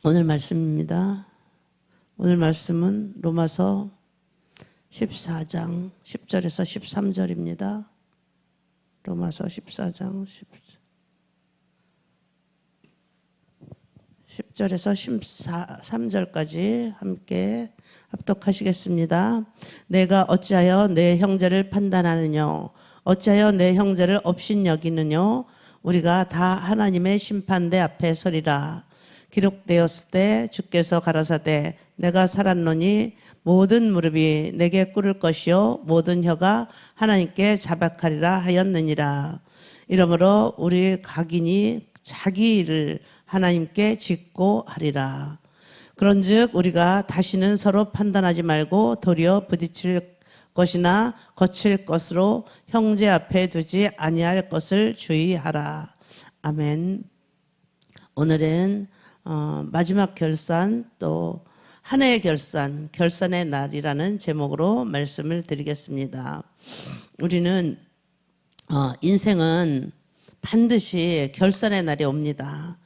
오늘 말씀입니다. 오늘 말씀은 로마서 14장 10절에서 13절입니다. 로마서 14장 10절에서 13절까지 함께 합독하시겠습니다. 내가 어찌하여 내 형제를 판단하느냐? 어찌하여 내 형제를 업신여기느냐? 우리가 다 하나님의 심판대 앞에 서리라. 기록되었을 때 주께서 가라사대 내가 살았노니 모든 무릎이 내게 꿇을 것이요 모든 혀가 하나님께 자박하리라 하였느니라. 이러므로 우리 각인이 자기 일을 하나님께 짓고 하리라. 그런즉 우리가 다시는 서로 판단하지 말고 도리어 부딪힐 것이나 거칠 것으로 형제 앞에 두지 아니할 것을 주의하라. 아멘. 오늘은 마지막 결산 또 한 해의 결산, 결산의 날이라는 제목으로 말씀을 드리겠습니다. 우리는 인생은 반드시 결산의 날이 옵니다.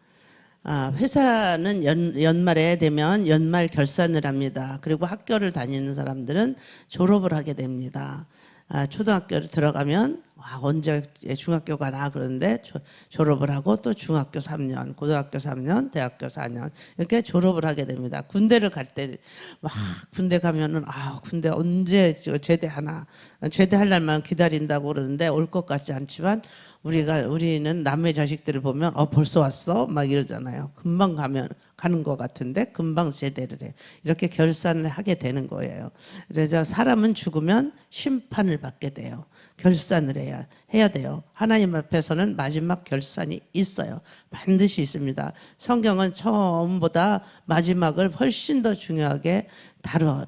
회사는 연말에 되면 연말 결산을 합니다. 그리고 학교를 다니는 사람들은 졸업을 하게 됩니다. 초등학교를 들어가면 언제 중학교 가나 그러는데 졸업을 하고 또 중학교 3년, 고등학교 3년, 대학교 4년 이렇게 졸업을 하게 됩니다. 군대를 갈 때 막 군대 가면은 군대 언제 제대하나 제대할 날만 기다린다고 그러는데 올 것 같지 않지만 우리는 남의 자식들을 보면 벌써 왔어? 막 이러잖아요. 금방 가는 것 같은데 금방 제대를 해. 이렇게 결산을 하게 되는 거예요. 그래서 사람은 죽으면 심판을 받게 돼요. 결산을 해야 돼요. 하나님 앞에서는 마지막 결산이 있어요. 반드시 있습니다. 성경은 처음보다 마지막을 훨씬 더 중요하게 다뤄요.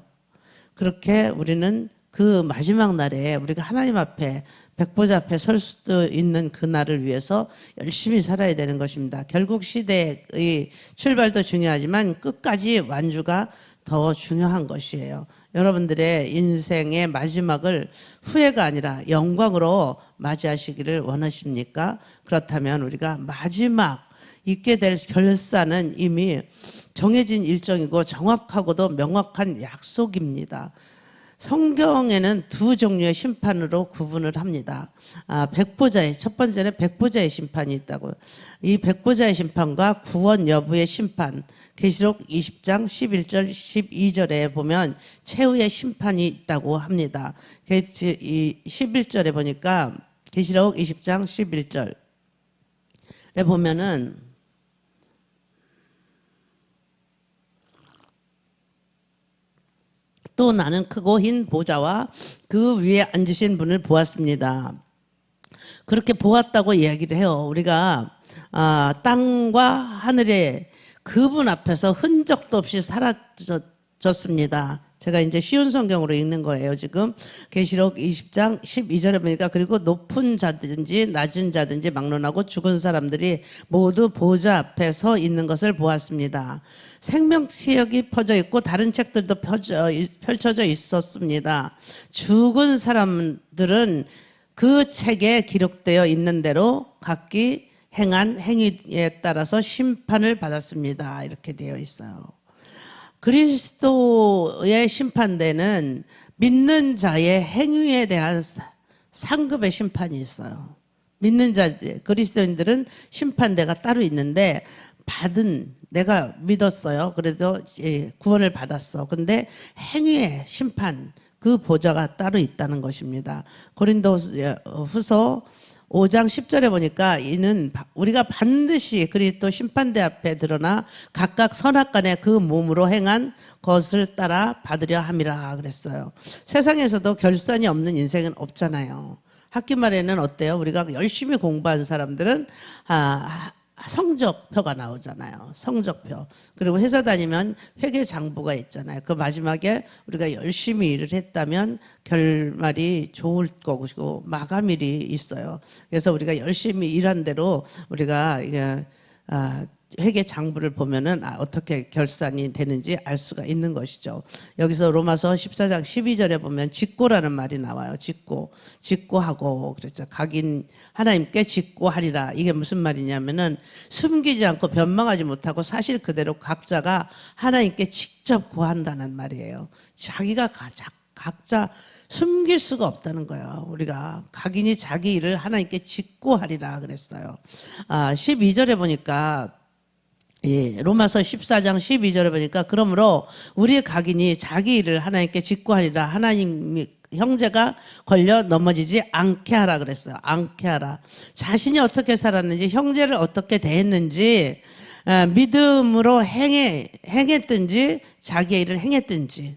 그렇게 우리는 그 마지막 날에 우리가 하나님 앞에 백보자 앞에 설 수도 있는 그 날을 위해서 열심히 살아야 되는 것입니다. 결국 시대의 출발도 중요하지만 끝까지 완주가 더 중요한 것이에요. 여러분들의 인생의 마지막을 후회가 아니라 영광으로 맞이하시기를 원하십니까? 그렇다면 우리가 마지막 있게 될 결산은 이미 정해진 일정이고 정확하고도 명확한 약속입니다. 성경에는 두 종류의 심판으로 구분을 합니다. 첫 번째는 백보자의 심판이 있다고. 이 백보자의 심판과 구원 여부의 심판, 계시록 20장 11절 12절에 보면 최후의 심판이 있다고 합니다. 11절에 보니까 계시록 20장 11절에 보면은 또 나는 크고 흰 보좌와 그 위에 앉으신 분을 보았습니다. 그렇게 보았다고 이야기를 해요. 우리가 땅과 하늘에 그분 앞에서 흔적도 없이 사라졌습니다. 제가 이제 쉬운 성경으로 읽는 거예요. 지금 계시록 20장 12절에 보니까 그리고 높은 자든지 낮은 자든지 막론하고 죽은 사람들이 모두 보좌 앞에 서 있는 것을 보았습니다. 생명티역이 퍼져 있고 다른 책들도 펼쳐져 있었습니다. 죽은 사람들은 그 책에 기록되어 있는 대로 각기 행한 행위에 따라서 심판을 받았습니다. 이렇게 되어 있어요. 그리스도의 심판대는 믿는 자의 행위에 대한 상급의 심판이 있어요. 믿는 그리스도인들은 심판대가 따로 있는데 내가 믿었어요. 그래도 구원을 받았어. 근데 행위의 심판, 그 보좌가 따로 있다는 것입니다. 고린도후서 5장 10절에 보니까 이는 우리가 반드시 그리스도 심판대 앞에 드러나 각각 선악간에 그 몸으로 행한 것을 따라 받으려 함이라 그랬어요. 세상에서도 결산이 없는 인생은 없잖아요. 학기 말에는 어때요? 우리가 열심히 공부한 사람들은 성적표가 나오잖아요. 성적표. 그리고 회사 다니면 회계장부가 있잖아요. 그 마지막에 우리가 열심히 일을 했다면 결말이 좋을 거고 마감일이 있어요. 그래서 우리가 열심히 일한 대로 우리가 회개 장부를 보면은 어떻게 결산이 되는지 알 수가 있는 것이죠. 여기서 로마서 14장 12절에 보면 직고라는 말이 나와요. 직고하고 그랬죠. 각인 하나님께 직고하리라. 이게 무슨 말이냐면은 숨기지 않고 변망하지 못하고 사실 그대로 각자가 하나님께 직접 고한다는 말이에요. 자기가 각자 숨길 수가 없다는 거예요. 우리가 각인이 자기 일을 하나님께 직고하리라 그랬어요. 12절에 보니까 예, 로마서 14장 12절에 보니까 그러므로 우리의 각인이 자기 일을 하나님께 직고하리라. 하나님 형제가 걸려 넘어지지 않게 하라 그랬어요. 않게 하라. 자신이 어떻게 살았는지, 형제를 어떻게 대했는지, 믿음으로 행했든지 자기의 일을 행했든지,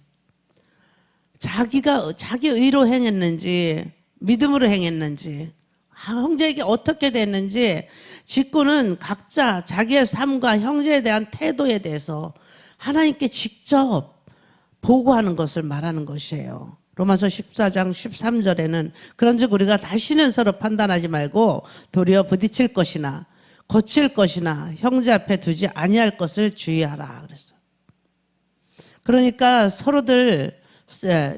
자기가 자기 의로 행했는지 믿음으로 행했는지, 형제에게 어떻게 됐는지, 직고는 각자 자기의 삶과 형제에 대한 태도에 대해서 하나님께 직접 보고하는 것을 말하는 것이에요. 로마서 14장 13절에는 그런즉 우리가 다시는 서로 판단하지 말고 도리어 부딪힐 것이나 고칠 것이나 형제 앞에 두지 아니할 것을 주의하라 그랬어요. 그러니까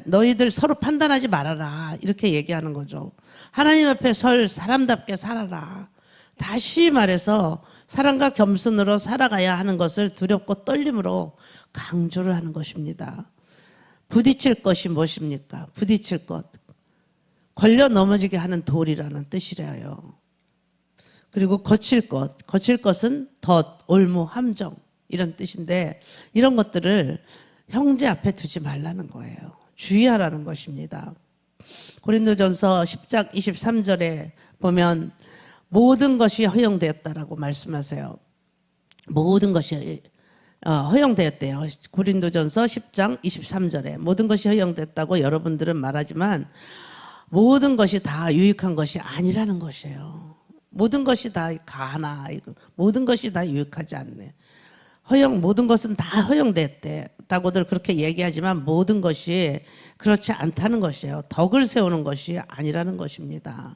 너희들 서로 판단하지 말아라 이렇게 얘기하는 거죠. 하나님 앞에 설 사람답게 살아라. 다시 말해서 사랑과 겸손으로 살아가야 하는 것을 두렵고 떨림으로 강조를 하는 것입니다. 부딪힐 것이 무엇입니까? 부딪힐 것. 걸려 넘어지게 하는 돌이라는 뜻이래요. 그리고 거칠 것. 거칠 것은 덫, 올무, 함정 이런 뜻인데 이런 것들을 형제 앞에 두지 말라는 거예요. 주의하라는 것입니다. 고린도전서 10장 23절에 보면 모든 것이 허용되었다라고 말씀하세요. 모든 것이 허용되었대요. 고린도전서 10장 23절에 모든 것이 허용됐다고 여러분들은 말하지만 모든 것이 다 유익한 것이 아니라는 것이에요. 모든 것이 다 가하나 모든 것이 다 유익하지 않네. 모든 것은 다 허용됐다고들 그렇게 얘기하지만 모든 것이 그렇지 않다는 것이에요. 덕을 세우는 것이 아니라는 것입니다.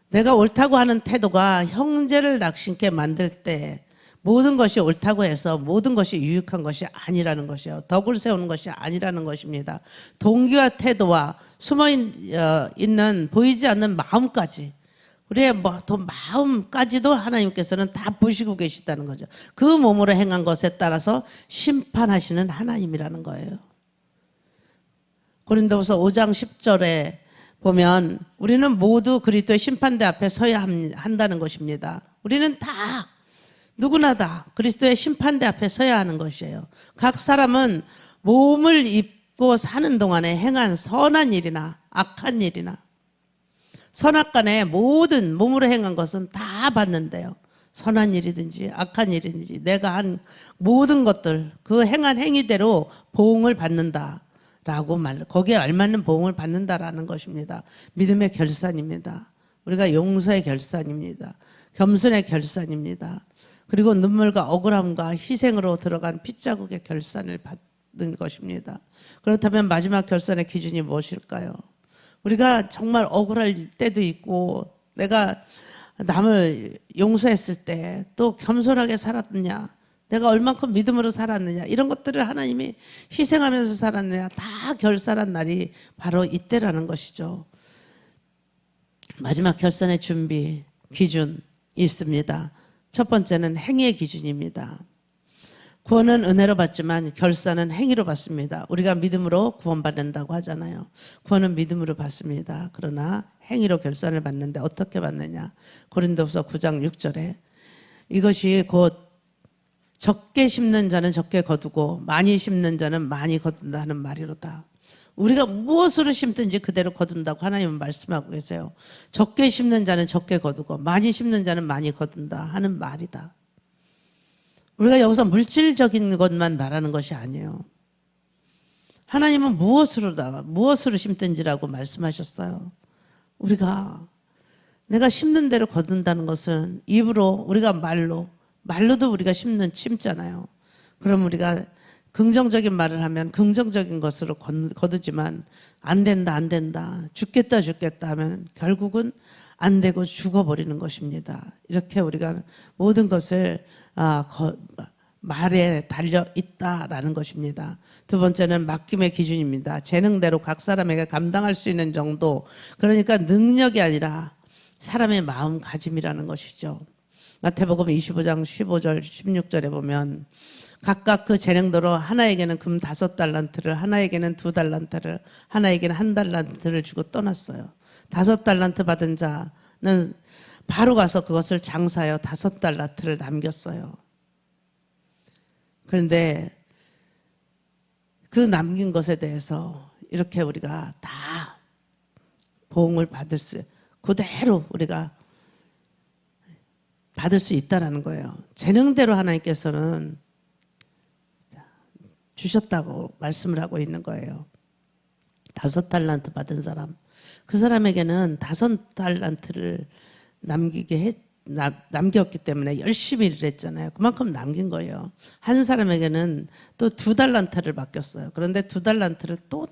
내가 옳다고 하는 태도가 형제를 낙심케 만들 때 모든 것이 옳다고 해서 모든 것이 유익한 것이 아니라는 것이에요. 덕을 세우는 것이 아니라는 것입니다. 동기와 태도와 숨어있는 보이지 않는 마음까지 우리의 마음까지도 하나님께서는 다 보시고 계시다는 거죠. 그 몸으로 행한 것에 따라서 심판하시는 하나님이라는 거예요. 고린도후서 5장 10절에 보면 우리는 모두 그리스도의 심판대 앞에 서야 한다는 것입니다. 우리는 다 누구나 다 그리스도의 심판대 앞에 서야 하는 것이에요. 각 사람은 몸을 입고 사는 동안에 행한 선한 일이나 악한 일이나 선악간에 모든 몸으로 행한 것은 다 받는데요. 선한 일이든지 악한 일이든지 내가 한 모든 것들 그 행한 행위대로 보응을 받는다. 라고 거기에 알맞는 보응을 받는다라는 것입니다. 믿음의 결산입니다. 우리가 용서의 결산입니다. 겸손의 결산입니다. 그리고 눈물과 억울함과 희생으로 들어간 핏자국의 결산을 받는 것입니다. 그렇다면 마지막 결산의 기준이 무엇일까요? 우리가 정말 억울할 때도 있고 내가 남을 용서했을 때 또 겸손하게 살았느냐, 내가 얼만큼 믿음으로 살았느냐, 이런 것들을 하나님이 희생하면서 살았느냐 다 결산한 날이 바로 이때라는 것이죠. 마지막 결산의 준비 기준이 있습니다. 첫 번째는 행위의 기준입니다. 구원은 은혜로 받지만 결산은 행위로 받습니다. 우리가 믿음으로 구원받는다고 하잖아요. 구원은 믿음으로 받습니다. 그러나 행위로 결산을 받는데 어떻게 받느냐. 고린도후서 9장 6절에 이것이 곧 적게 심는 자는 적게 거두고 많이 심는 자는 많이 거둔다 하는 말이로다. 우리가 무엇으로 심든지 그대로 거둔다고 하나님은 말씀하고 계세요. 적게 심는 자는 적게 거두고 많이 심는 자는 많이 거둔다 하는 말이다. 우리가 여기서 물질적인 것만 말하는 것이 아니에요. 하나님은 무엇으로 심든지라고 말씀하셨어요. 우리가 내가 심는 대로 거둔다는 것은 입으로 우리가 말로도 우리가 심잖아요. 그럼 우리가 긍정적인 말을 하면 긍정적인 것으로 거두지만 안 된다 죽겠다 하면 결국은 안 되고 죽어버리는 것입니다. 이렇게 우리가 모든 것을 말에 달려 있다라는 것입니다. 두 번째는 맡김의 기준입니다. 재능대로 각 사람에게 감당할 수 있는 정도, 그러니까 능력이 아니라 사람의 마음가짐이라는 것이죠. 마태복음 25장 15절 16절에 보면 각각 그 재능대로 하나에게는 금 5달란트를, 하나에게는 2달란트를, 하나에게는 1달란트를 주고 떠났어요. 5달란트 받은 자는 바로 가서 그것을 장사하여 5달란트를 남겼어요. 그런데 그 남긴 것에 대해서 이렇게 우리가 다 보응을 받을 수, 그대로 우리가 받을 수 있다는 거예요. 재능대로 하나님께서는 주셨다고 말씀을 하고 있는 거예요. 5달란트 받은 사람, 그 사람에게는 5달란트를 남겼기 때문에 열심히 일을 했잖아요. 그만큼 남긴 거예요. 한 사람에게는 또 2달란트를 맡겼어요. 그런데 2달란트를 또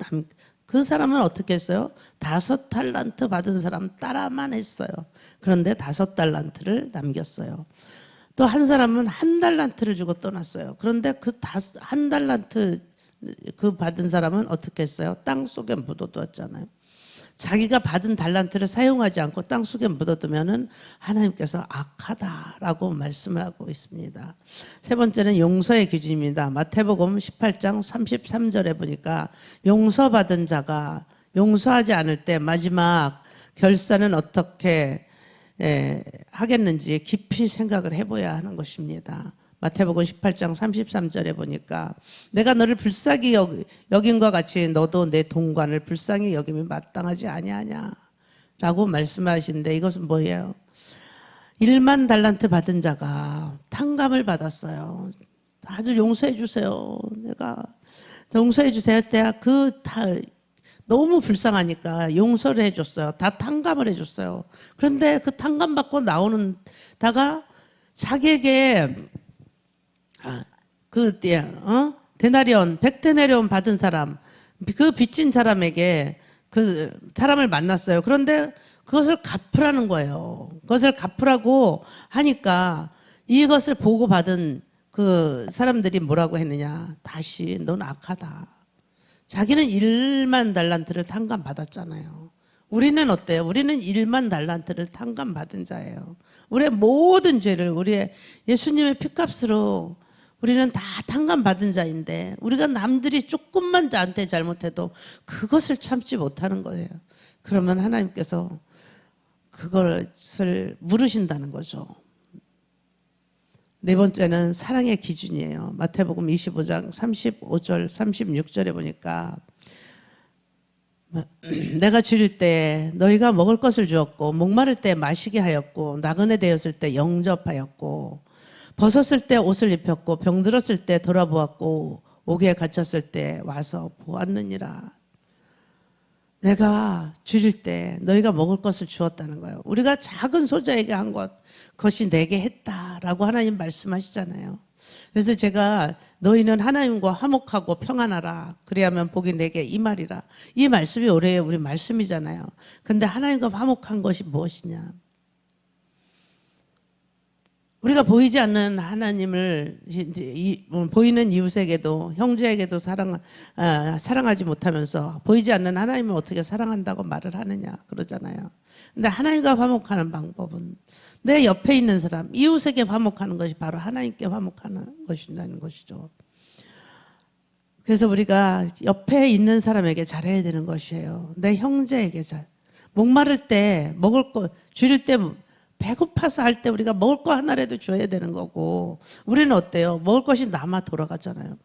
그 사람은 어떻게 했어요? 5달란트 받은 사람 따라만 했어요. 그런데 5달란트를 남겼어요. 또 한 사람은 1달란트를 주고 떠났어요. 그런데 그 1달란트 그 받은 사람은 어떻게 했어요? 땅 속에 묻어두었잖아요. 자기가 받은 달란트를 사용하지 않고 땅 속에 묻어두면은 하나님께서 악하다라고 말씀을 하고 있습니다. 세 번째는 용서의 기준입니다. 마태복음 18장 33절에 보니까 용서받은 자가 용서하지 않을 때 마지막 결산은 어떻게 하겠는지 깊이 생각을 해봐야 하는 것입니다. 마태복음 18장 33절에 보니까 내가 너를 불쌍히 여김과 같이 너도 내 동관을 불쌍히 여김이 마땅하지 아니하냐 라고 말씀하시는데, 이것은 뭐예요? 1만 달란트 받은 자가 탕감을 받았어요. 다들 용서해 주세요. 내가 용서해 주세요 할 때 너무 불쌍하니까 용서를 해줬어요. 다 탕감을 해줬어요. 그런데 그 탕감 받고 나오는 다가 자기에게 데나리온, 100데나리온 받은 사람, 그 빚진 사람에게 그 사람을 만났어요. 그런데 그것을 갚으라는 거예요. 그것을 갚으라고 하니까 이것을 보고받은 그 사람들이 뭐라고 했느냐. 다시 넌 악하다. 자기는 1만 달란트를 탕감받았잖아요. 우리는 어때요? 우리는 1만 달란트를 탕감받은 자예요. 우리의 모든 죄를 우리의 예수님의 피값으로 우리는 다 탕감받은 자인데, 우리가 남들이 조금만 나한테 잘못해도 그것을 참지 못하는 거예요. 그러면 하나님께서 그것을 물으신다는 거죠. 네 번째는 사랑의 기준이에요. 마태복음 25장 35절 36절에 보니까 내가 줄일 때 너희가 먹을 것을 주었고, 목마를 때 마시게 하였고, 나그네 되었을 때 영접하였고, 벗었을 때 옷을 입혔고, 병들었을 때 돌아보았고, 옥에 갇혔을 때 와서 보았느니라. 내가 줄일 때 너희가 먹을 것을 주었다는 거예요. 우리가 작은 소자에게 한 것이 내게 했다라고 하나님 말씀하시잖아요. 그래서 제가 너희는 하나님과 화목하고 평안하라. 그래야만 복이 내게 임하리라. 이 말씀이 올해 우리 말씀이잖아요. 근데 하나님과 화목한 것이 무엇이냐? 우리가 보이지 않는 하나님을 보이는 이웃에게도 형제에게도 사랑하지 못하면서 보이지 않는 하나님을 어떻게 사랑한다고 말을 하느냐 그러잖아요. 근데 하나님과 화목하는 방법은 내 옆에 있는 사람, 이웃에게 화목하는 것이 바로 하나님께 화목하는 것이라는 것이죠. 그래서 우리가 옆에 있는 사람에게 잘해야 되는 것이에요. 내 형제에게 목마를 때 먹을 거 줄일 때, 배고파서 할 때 우리가 먹을 거 하나라도 줘야 되는 거고, 우리는 어때요? 먹을 것이 남아 돌아가잖아요.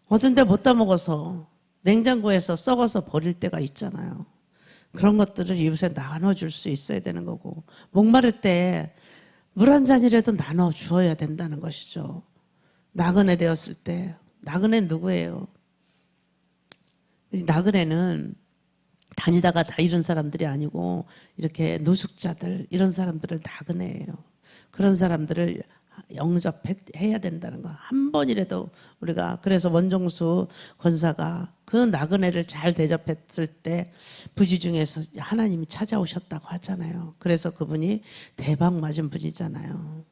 어떤 데 못 다 먹어서 냉장고에서 썩어서 버릴 때가 있잖아요. 그런 것들을 이웃에 나눠줄 수 있어야 되는 거고, 목마를 때 물 한 잔이라도 나눠 주어야 된다는 것이죠. 나그네 되었을 때, 나그네 누구예요? 나그네는 다니다가 다 이런 사람들이 아니고 이렇게 노숙자들, 이런 사람들을 나그네예요. 그런 사람들을 영접해야 된다는 거. 한 번이라도 우리가, 그래서 원종수 권사가 그 나그네를 잘 대접했을 때 부지 중에서 하나님이 찾아오셨다고 하잖아요. 그래서 그분이 대박 맞은 분이잖아요.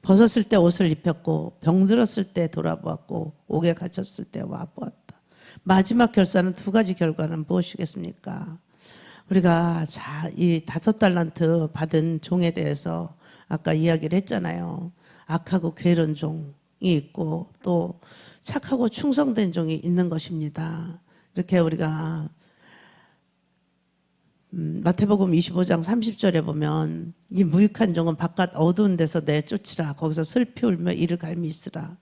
벗었을 때 옷을 입혔고 병들었을 때 돌아보았고 옥에 갇혔을 때 와보았다. 마지막 결사는 두 가지 결과는 무엇이겠습니까? 우리가 이 5달란트 받은 종에 대해서 아까 이야기를 했잖아요. 악하고 게으른 종이 있고 또 착하고 충성된 종이 있는 것입니다. 이렇게 우리가 마태복음 25장 30절에 보면 이 무익한 종은 바깥 어두운 데서 내쫓으라. 거기서 슬피 울며 이를 갈미 있으라.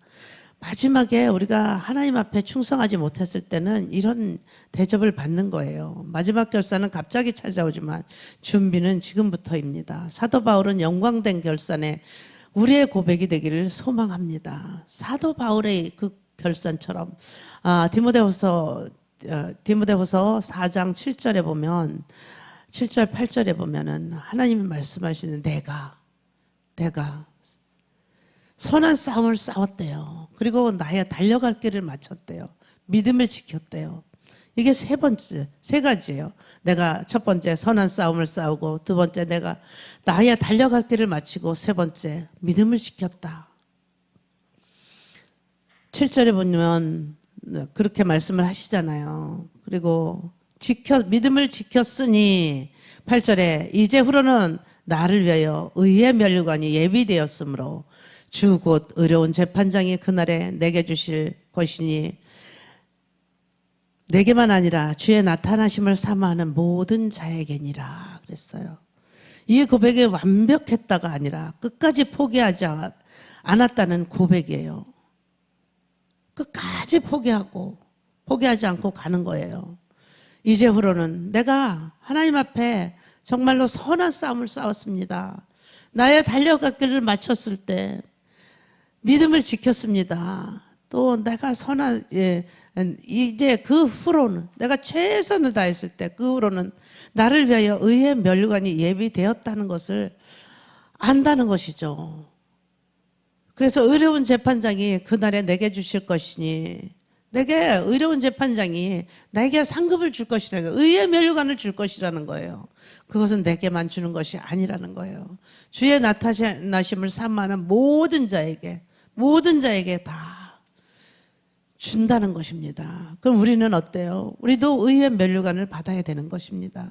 마지막에 우리가 하나님 앞에 충성하지 못했을 때는 이런 대접을 받는 거예요. 마지막 결산은 갑자기 찾아오지만 준비는 지금부터입니다. 사도 바울은 영광된 결산에 우리의 고백이 되기를 소망합니다. 사도 바울의 그 결산처럼 디모데후서 4장 7절에 보면 7절 8절에 보면은 하나님이 말씀하시는 내가 선한 싸움을 싸웠대요. 그리고 나의 달려갈 길을 마쳤대요. 믿음을 지켰대요. 이게 세 가지예요. 내가 첫 번째 선한 싸움을 싸우고, 두 번째 내가 나의 달려갈 길을 마치고, 세 번째 믿음을 지켰다. 7절에 보면 그렇게 말씀을 하시잖아요. 그리고 믿음을 지켰으니 8절에 이제후로는 나를 위하여 의의 면류관이 예비되었으므로 주 곧 의로운 재판장이 그날에 내게 주실 것이니 내게만 아니라 주의 나타나심을 사모하는 모든 자에게니라 그랬어요. 이 고백이 완벽했다가 아니라 끝까지 포기하지 않았다는 고백이에요. 끝까지 포기하지 않고 가는 거예요. 이제후로는 내가 하나님 앞에 정말로 선한 싸움을 싸웠습니다. 나의 달려갈 길을 마쳤을 때 믿음을 지켰습니다. 또 내가 이제 그 후로는 내가 최선을 다했을 때 그 후로는 나를 위하여 의의 면류관이 예비되었다는 것을 안다는 것이죠. 그래서 의로운 재판장이 그날에 내게 주실 것이니 내게 의로운 재판장이 나에게 상급을 줄 것이라는 거예요. 의의 면류관을 줄 것이라는 거예요. 그것은 내게만 주는 것이 아니라는 거예요. 주의 나타나심을 사모하는 모든 자에게 다 준다는 것입니다. 그럼 우리는 어때요? 우리도 의의 면류관을 받아야 되는 것입니다.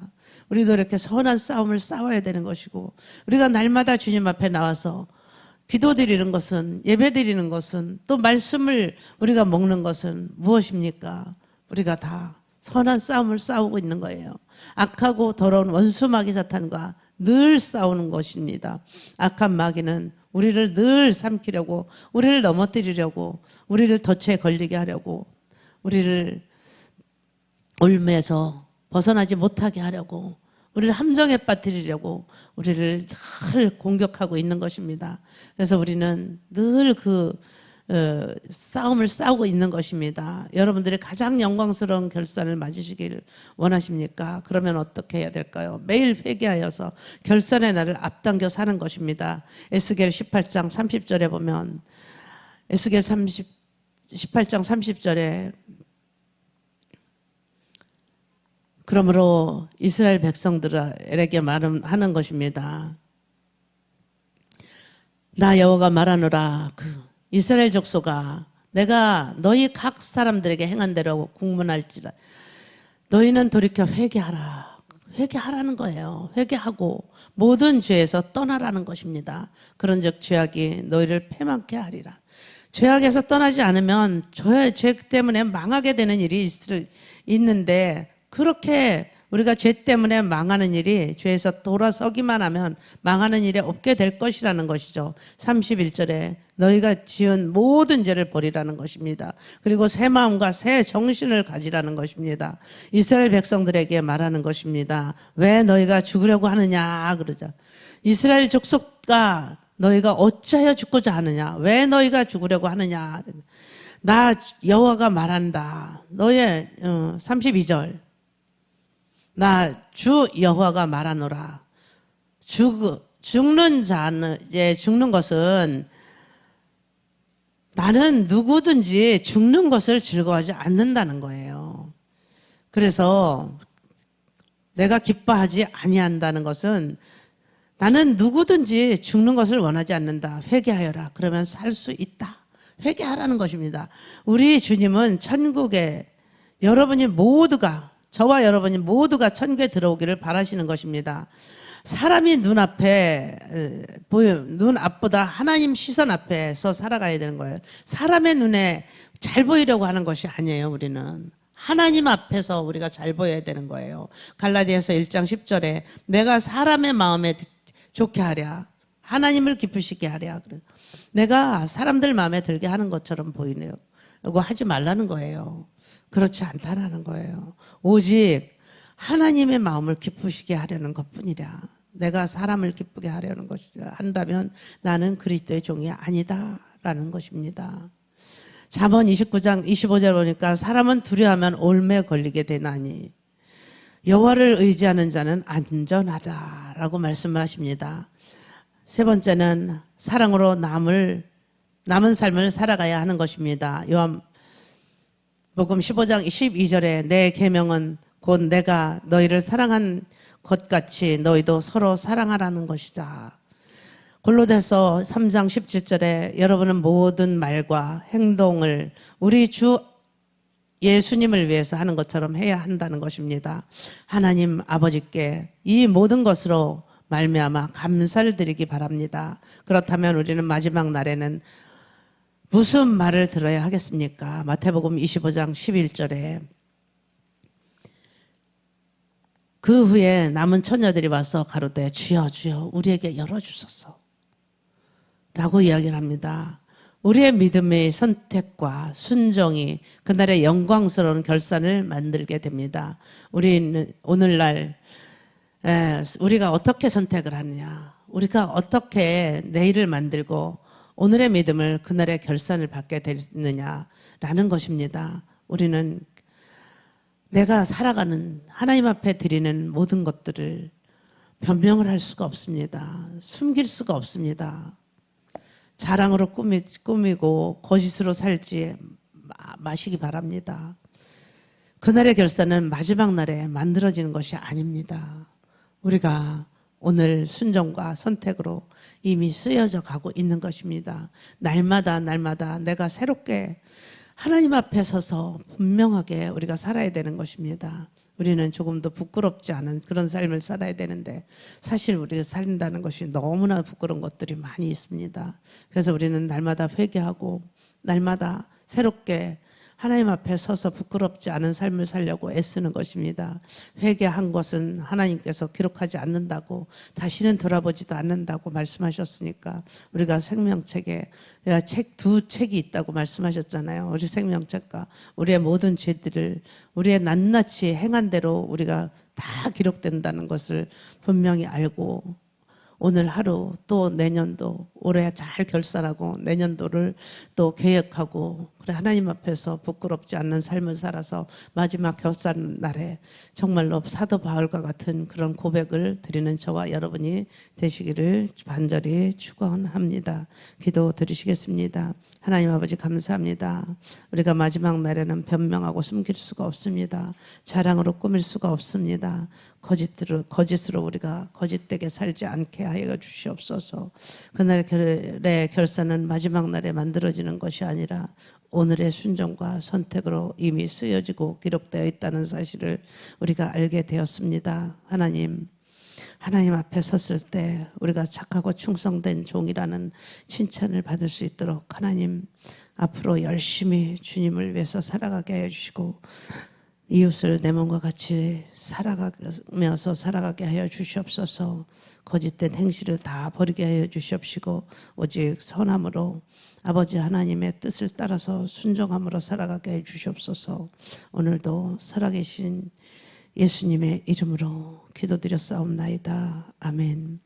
우리도 이렇게 선한 싸움을 싸워야 되는 것이고, 우리가 날마다 주님 앞에 나와서 기도드리는 것은, 예배드리는 것은, 또 말씀을 우리가 먹는 것은 무엇입니까? 우리가 다 선한 싸움을 싸우고 있는 거예요. 악하고 더러운 원수 마귀 사탄과 늘 싸우는 것입니다. 악한 마귀는 우리를 늘 삼키려고, 우리를 넘어뜨리려고, 우리를 덫에 걸리게 하려고, 우리를 올매에서 벗어나지 못하게 하려고, 우리를 함정에 빠뜨리려고 우리를 늘 공격하고 있는 것입니다. 그래서 우리는 늘 싸움을 싸우고 있는 것입니다. 여러분들이 가장 영광스러운 결산을 맞으시길 원하십니까? 그러면 어떻게 해야 될까요? 매일 회개하여서 결산의 날을 앞당겨 사는 것입니다. 에스겔 18장 30절에 보면 에스겔 18장 30절에 그러므로 이스라엘 백성들에게 말하는 것입니다. 나 여호와가 말하노라. 이스라엘 족속아, 내가 너희 각 사람들에게 행한 대로 국문할지라. 너희는 돌이켜 회개하라는 거예요. 회개하고 모든 죄에서 떠나라는 것입니다. 그런즉 죄악이 너희를 패망케 하리라. 죄악에서 떠나지 않으면 죄 때문에 망하게 되는 일이 있는데, 그렇게 우리가 죄 때문에 망하는 일이, 죄에서 돌아서기만 하면 망하는 일이 없게 될 것이라는 것이죠. 31절에 너희가 지은 모든 죄를 버리라는 것입니다. 그리고 새 마음과 새 정신을 가지라는 것입니다. 이스라엘 백성들에게 말하는 것입니다. 왜 너희가 죽으려고 하느냐 그러자. 이스라엘 족속과 너희가 어찌하여 죽고자 하느냐, 왜 너희가 죽으려고 하느냐. 나 여호와가 말한다. 너의 32절 나 주 여호와가 말하노라. 죽는 자는, 이제 죽는 것은 나는 누구든지 죽는 것을 즐거워하지 않는다는 거예요. 그래서 내가 기뻐하지 아니한다는 것은 나는 누구든지 죽는 것을 원하지 않는다. 회개하여라. 그러면 살 수 있다. 회개하라는 것입니다. 우리 주님은 천국에 여러분이 모두가, 저와 여러분이 모두가 천국에 들어오기를 바라시는 것입니다. 사람이 눈앞보다 하나님 시선 앞에서 살아가야 되는 거예요. 사람의 눈에 잘 보이려고 하는 것이 아니에요, 우리는. 하나님 앞에서 우리가 잘 보여야 되는 거예요. 갈라디아서 1장 10절에 내가 사람의 마음에 좋게 하랴, 하나님을 기쁘시게 하랴. 내가 사람들 마음에 들게 하는 것처럼 보이네요. 이거 하지 말라는 거예요. 그렇지 않다라는 거예요. 오직 하나님의 마음을 기쁘시게 하려는 것뿐이라. 내가 사람을 기쁘게 하려는 것이라 한다면 나는 그리스도의 종이 아니다라는 것입니다. 잠언 29장 25절 보니까 사람은 두려워하면 올매 걸리게 되나니 여호와를 의지하는 자는 안전하다라고 말씀을 하십니다. 세 번째는 사랑으로 남은 삶을 살아가야 하는 것입니다. 요한복음 15장 12절에 내 계명은 곧 내가 너희를 사랑한 것 같이 너희도 서로 사랑하라는 것이다. 골로새서 3장 17절에 여러분은 모든 말과 행동을 우리 주 예수님을 위해서 하는 것처럼 해야 한다는 것입니다. 하나님 아버지께 이 모든 것으로 말미암아 감사를 드리기 바랍니다. 그렇다면 우리는 마지막 날에는 무슨 말을 들어야 하겠습니까? 마태복음 25장 11절에 그 후에 남은 처녀들이 와서 가로되 주여 주여 우리에게 열어주소서 라고 이야기를 합니다. 우리의 믿음의 선택과 순종이 그날의 영광스러운 결산을 만들게 됩니다. 우리는 오늘날 우리가 어떻게 선택을 하느냐, 우리가 어떻게 내일을 만들고 오늘의 믿음을 그날의 결산을 받게 되느냐라는 것입니다. 우리는 내가 살아가는 하나님 앞에 드리는 모든 것들을 변명을 할 수가 없습니다. 숨길 수가 없습니다. 자랑으로 꾸미고 거짓으로 살지 마시기 바랍니다. 그날의 결산은 마지막 날에 만들어지는 것이 아닙니다. 우리가 오늘 순종과 선택으로 이미 쓰여져 가고 있는 것입니다. 날마다 내가 새롭게 하나님 앞에 서서 분명하게 우리가 살아야 되는 것입니다. 우리는 조금도 부끄럽지 않은 그런 삶을 살아야 되는데 사실 우리가 살린다는 것이 너무나 부끄러운 것들이 많이 있습니다. 그래서 우리는 날마다 회개하고 날마다 새롭게 하나님 앞에 서서 부끄럽지 않은 삶을 살려고 애쓰는 것입니다. 회개한 것은 하나님께서 기록하지 않는다고, 다시는 돌아보지도 않는다고 말씀하셨으니까 우리가 생명책에 두 책이 있다고 말씀하셨잖아요. 우리 생명책과 우리의 모든 죄들을 우리의 낱낱이 행한 대로 우리가 다 기록된다는 것을 분명히 알고 오늘 하루 또 내년도 올해 잘 결산하고 내년도를 또 계획하고 그래 하나님 앞에서 부끄럽지 않는 삶을 살아서 마지막 결산 날에 정말로 사도 바울과 같은 그런 고백을 드리는 저와 여러분이 되시기를 간절히 축원합니다. 기도 드리시겠습니다. 하나님 아버지 감사합니다. 우리가 마지막 날에는 변명하고 숨길 수가 없습니다. 자랑으로 꾸밀 수가 없습니다. 거짓으로 우리가 거짓되게 살지 않게 하여 주시옵소서. 그날의 결산은 마지막 날에 만들어지는 것이 아니라 오늘의 순종과 선택으로 이미 쓰여지고 기록되어 있다는 사실을 우리가 알게 되었습니다. 하나님 앞에 섰을 때 우리가 착하고 충성된 종이라는 칭찬을 받을 수 있도록 하나님 앞으로 열심히 주님을 위해서 살아가게 해주시고 이웃을 내 몸과 같이 살아가면서 살아가게 하여 주시옵소서. 거짓된 행실을 다 버리게 하여 주시옵시고 오직 선함으로 아버지 하나님의 뜻을 따라서 순종함으로 살아가게 해 주시옵소서. 오늘도 살아계신 예수님의 이름으로 기도드렸사옵나이다. 아멘.